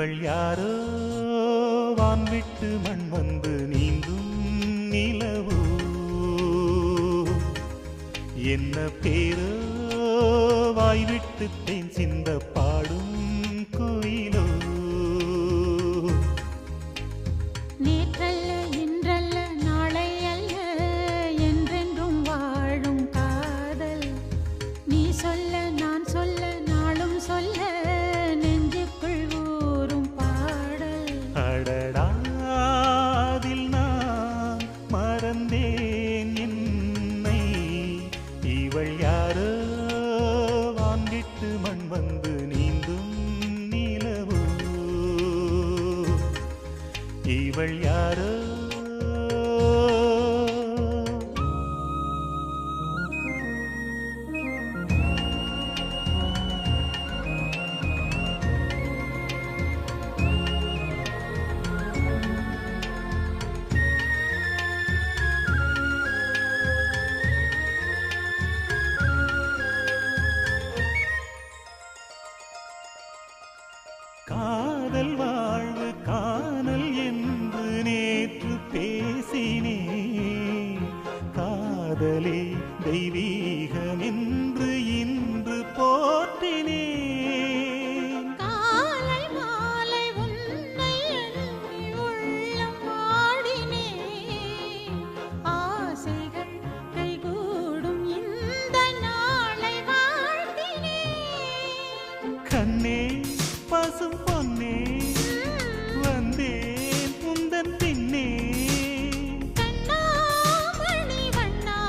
இவள் யாரோ வான்விட்டு மண் வந்து நீந்தும் நிலவோ என்ன பேரோ வாய்விட்டு தேன் சிந்த பாடும் குயிலோ நேற்றல்ல இன்றல்ல நாளை அல்ல என்றென்றும் வாழும் காதல் நீ சொல்ல நான் சொல்ல நாளும் சொல்ல நெஞ்சுக்குள் ஊறும் பாடல் அடடாதில் நான் மறந்தேன் என்னை இவள் யாரோ வான்விட்டு மண் வந்து நீந்தும் நிலவோ இவள் யாரோ காதல் வாழ்வு காணல் என்று நேற்று பேசினே காதலே தெய்வீகம் என்று இன்று போற்றினே காலை மாலை உன்னை எண்ணி உள்ளம் வாடினே ஆசைகள் கைகூடும் இந்த நாளை வாழ்த்தினே கண்ணே பசும் பொன்னே வந்தேன் உந்தன் பின்னே கண்ணாமணி வண்ணா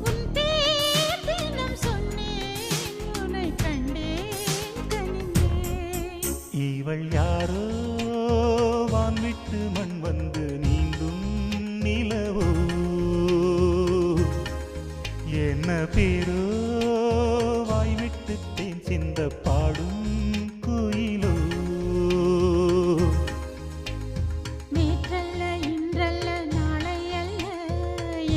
உன் பேர் தினம் சொன்னேன் உன்னை கண்டேன் கனிந்தேன் இவள் யாரோ வான்விட்டு மண் வந்து நீந்தும் நிலவோ என்ன பேரோ வாய்விட்டு தேன் சிந்த பாடும் குயிலோ நேற்றல்ல இன்றல்ல நாளை அல்ல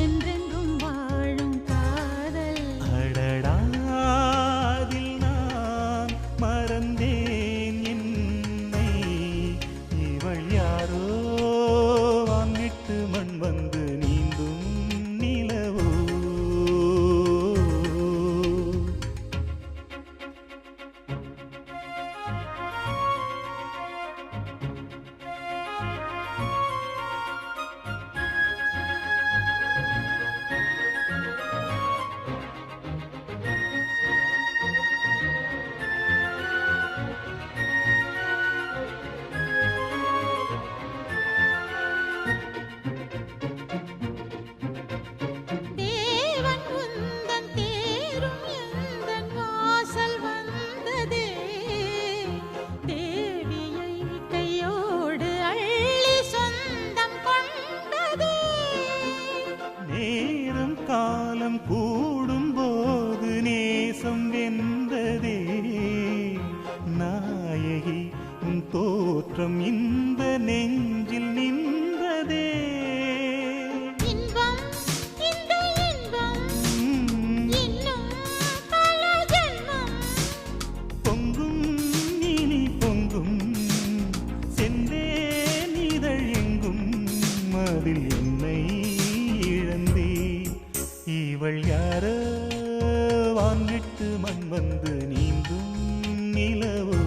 என்றென்றும் வாழும் காதல் அடடாதில் நான் மறந்தேன் என்னை இவள் யாரோ வான்விட்டு மண் வந்து நீந்தும் நிலவோ தேவன் உந்தன் தேரும் எந்தன் வாசல் வந்ததே தேவியை கையோடு அள்ளி சொந்தம் கொண்டதே நேரம் காலம் கூடும் போது நேசம் வென்றதே நாயகி உன் தோற்றம் இந்த நெஞ்சில் நின்றதே இன்பம் இந்த இன்பம் இன்னும் பல ஜென்மம் பொங்கும் இனி பொங்கும் செந்தேன் இதழ் எங்கும் அதில் என்னை இழந்தேன் இவள் யாரோ வான்விட்டு மண் வந்து நீந்தும் நிலவோ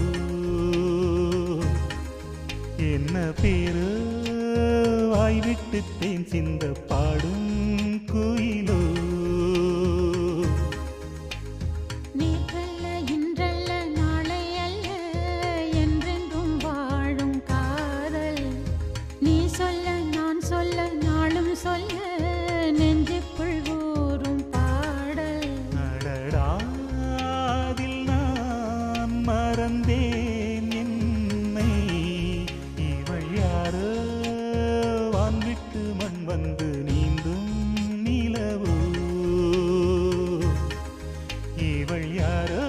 என்ன பேரோ வாய்விட்டு தேன் சிந்த பாடும் குயிலோ நேற்றல்ல இன்றல்ல நாளை அல்ல என்றென்றும் வாழும் காதல் நீ சொல்ல நான் சொல்ல நாளும் சொல்ல நெஞ்சுக்குள் ஊறும் பாடல் அடடாதில் நான் மறந்தேன் என்னை இவள் யாரோ வான்விட்டு மண் வந்து நீந்தும் நிலவோ இவள் யாரோ